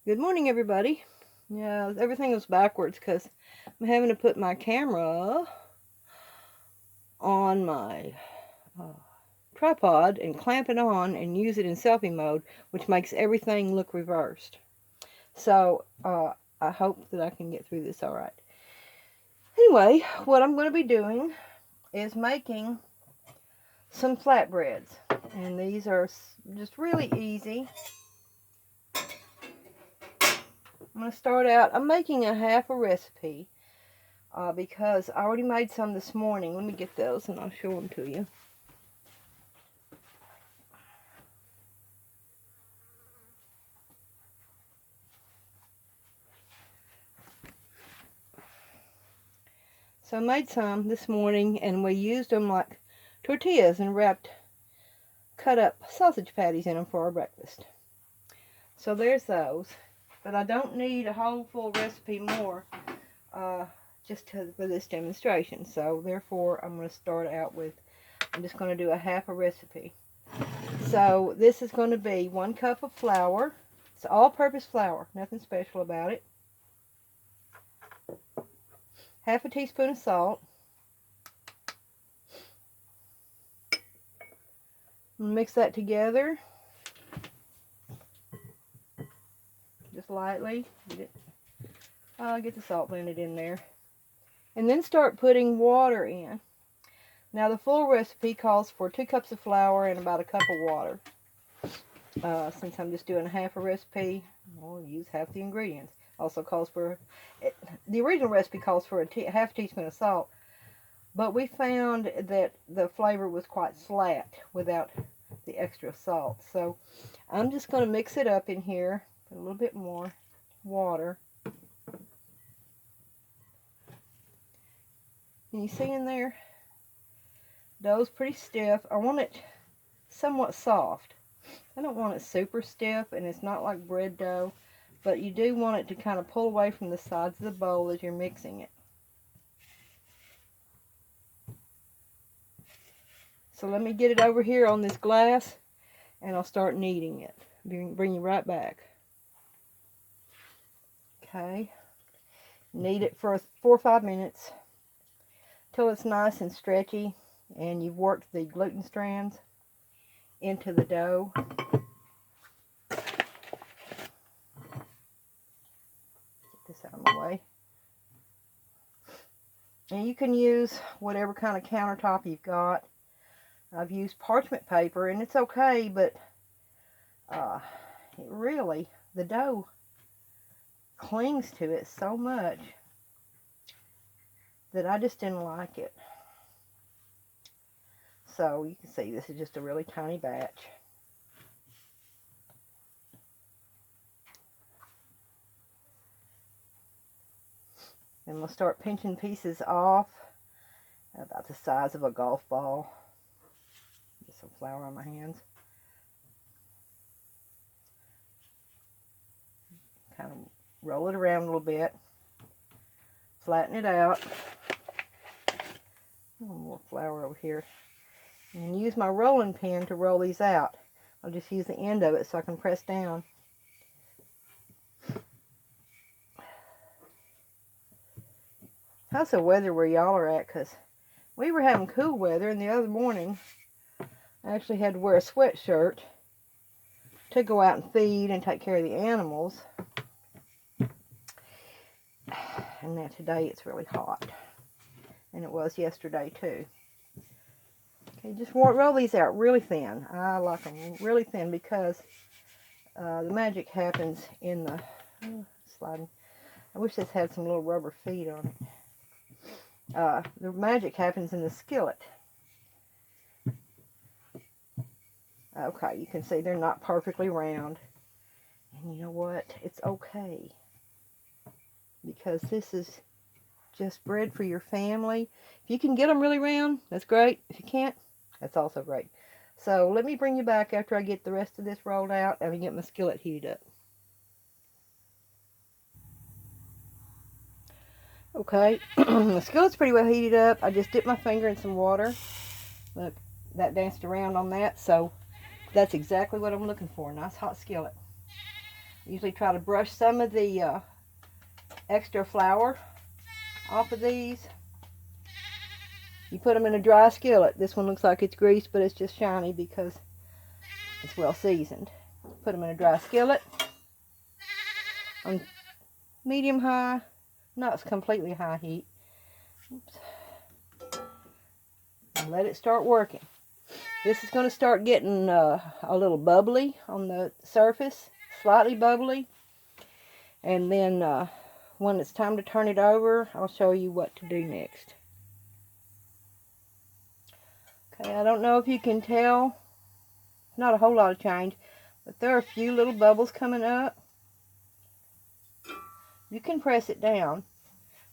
Good morning, everybody. Yeah, everything was backwards because I'm having to put my camera on my uh, tripod and clamp it on and use it in selfie mode, which makes everything look reversed. So I hope that I can get through this all right. Anyway, what I'm going to be doing is making some flatbreads, and these are just really easy. I'm going to start out. I'm making a half a recipe. Because I already made some this morning. Let me get those and I'll show them to you. So I made some this morning and we used them like tortillas and cut up sausage patties in them for our breakfast. So there's those. But I don't need a whole full recipe more for this demonstration. So therefore I'm going to start out with, I'm just going to do a half a recipe. So this is going to be 1 cup of flour. It's all-purpose flour, nothing special about it. Half a teaspoon of salt. Mix that together, just lightly. Get the salt blended in there. And then start putting water in. Now the full recipe calls for 2 cups of flour and about a cup of water. Since I'm just doing half a recipe, I'll use half the ingredients. Also calls for, the original recipe calls for half a teaspoon of salt, but we found that the flavor was quite flat without the extra salt. So I'm just going to mix it up in here, put a little bit more water. Can you see in there? Dough's pretty stiff. I want it somewhat soft. I don't want it super stiff, and it's not like bread dough, but you do want it to kind of pull away from the sides of the bowl as you're mixing it. So let me get it over here on this glass, and I'll start kneading it. Bring you right back. Okay. Knead it for 4 or 5 minutes till it's nice and stretchy, and you've worked the gluten strands into the dough. Get this out of my way. And you can use whatever kind of countertop you've got. I've used parchment paper, and it's okay, but the dough clings to it so much that I just didn't like it. So you can see this is just a really tiny batch. And we'll start pinching pieces off about the size of a golf ball. Get some flour on my hands. Kind of roll it around a little bit. Flatten it out. A little more flour over here. And use my rolling pin to roll these out. I'll just use the end of it so I can press down. How's the weather where y'all are at? Because we were having cool weather, and the other morning I actually had to wear a sweatshirt to go out and feed and take care of the animals. And now today it's really hot. And it was yesterday too. Okay, just roll these out really thin. I like them really thin because the magic happens in the sliding. I wish this had some little rubber feet on it. The magic happens in the skillet. Okay, you can see they're not perfectly round. And you know what? It's okay. Because this is just bread for your family. If you can get them really round, that's great. If you can't, that's also great. So let me bring you back after I get the rest of this rolled out and get my skillet heated up. Okay, the skillet's pretty well heated up. I just dipped my finger in some water. Look, that danced around on that, so that's exactly what I'm looking for. A nice hot skillet. Usually try to brush some of the extra flour off of these. You put them in a dry skillet. This one looks like it's greased, but it's just shiny because it's well seasoned. Put them in a dry skillet on medium high, not completely high heat. Oops. And let it start working. This is going to start getting a little bubbly on the surface, slightly bubbly. And then when it's time to turn it over, I'll show you what to do next. Okay, I don't know if you can tell, not a whole lot of change, but there are a few little bubbles coming up. You can press it down.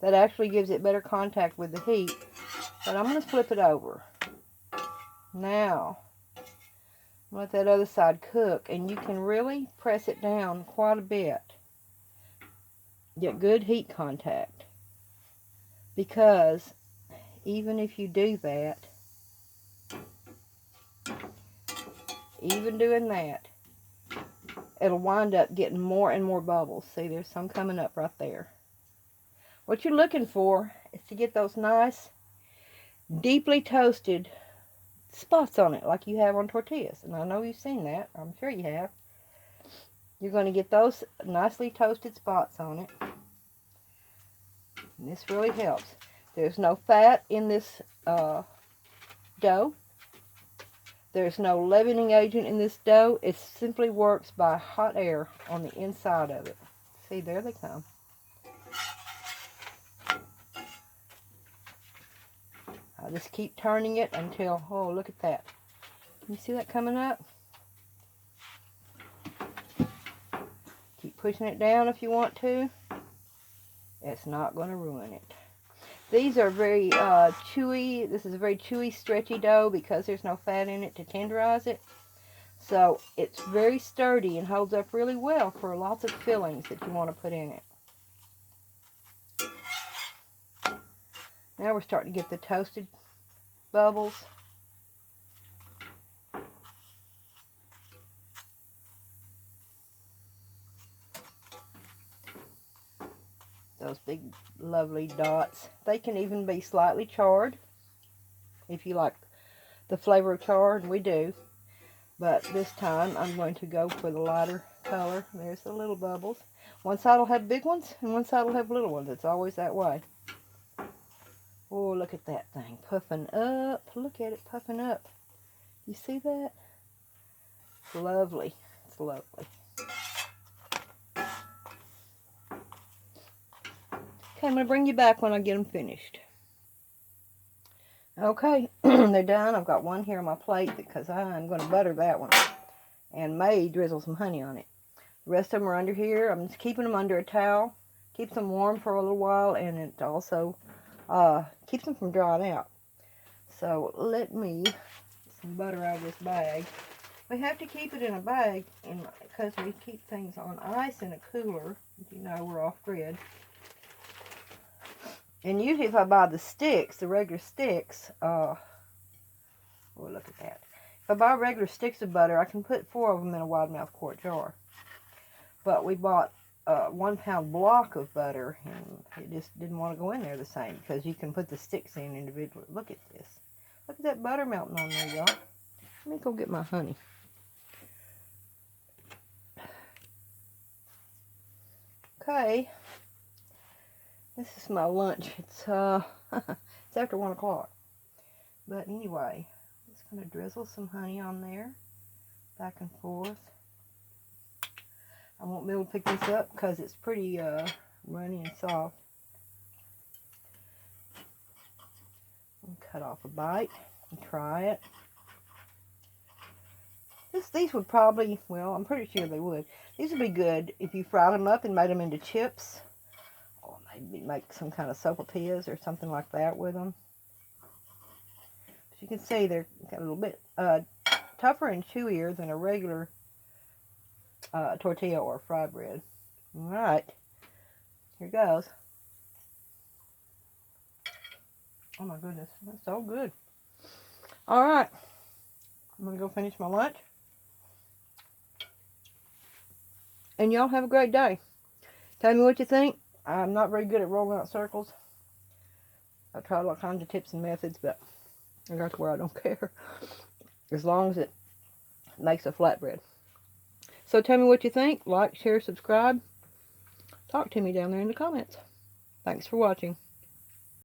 That actually gives it better contact with the heat. But I'm going to flip it over. Now, let that other side cook, and you can really press it down quite a bit. Get good heat contact. Because even if you do that, even doing that, it'll wind up getting more and more bubbles. See, there's some coming up right there. What you're looking for is to get those nice, deeply toasted spots on it like you have on tortillas. And I know you've seen that. I'm sure you have. You're going to get those nicely toasted spots on it. And this really helps. There's no fat in this dough. There's no leavening agent in this dough. It simply works by hot air on the inside of it. See, there they come. I just keep turning it until, oh, look at that. You see that coming up? Keep pushing it down if you want to. It's not going to ruin it. These are very chewy. This is a very chewy, stretchy dough because there's no fat in it to tenderize it. So it's very sturdy and holds up really well for lots of fillings that you want to put in it. Now we're starting to get the toasted bubbles. Those big lovely dots. They can even be slightly charred if you like the flavor of char, and we do. But this time I'm going to go for the lighter color. There's the little bubbles. One side will have big ones and one side will have little ones. It's always that way. Oh, look at that thing puffing up. Look at it puffing up. You see that? It's lovely. It's lovely. Okay, I'm going to bring you back when I get them finished. Okay, they're done. I've got one here on my plate because I'm going to butter that one and may drizzle some honey on it. The rest of them are under here. I'm just keeping them under a towel. Keeps them warm for a little while, and it also keeps them from drying out. So let me get some butter out of this bag. We have to keep it in a bag because we keep things on ice in a cooler. You know, we're off grid. And usually if I buy the sticks, the regular sticks, oh, look at that. If I buy regular sticks of butter, I can put 4 of them in a wide mouth quart jar. But we bought a 1 pound block of butter, and it just didn't want to go in there the same because you can put the sticks in individually. Look at this. Look at that butter melting on there, y'all. Let me go get my honey. Okay. This is my lunch. It's it's after 1 o'clock. But anyway, I'm just going to drizzle some honey on there, back and forth. I won't be able to pick this up because it's pretty runny and soft. I'll cut off a bite and try it. These would probably, well, I'm pretty sure they would. These would be good if you fried them up and made them into chips. Maybe make some kind of sopapillas or something like that with them. As you can see, they're a little bit tougher and chewier than a regular tortilla or fried bread. Alright, here goes. Oh my goodness, that's so good. Alright, I'm going to go finish my lunch. And y'all have a great day. Tell me what you think. I'm not very good at rolling out circles. I've tried all kinds of tips and methods, but I got to where I don't care. As long as it makes a flatbread. So tell me what you think. Like, share, subscribe. Talk to me down there in the comments. Thanks for watching.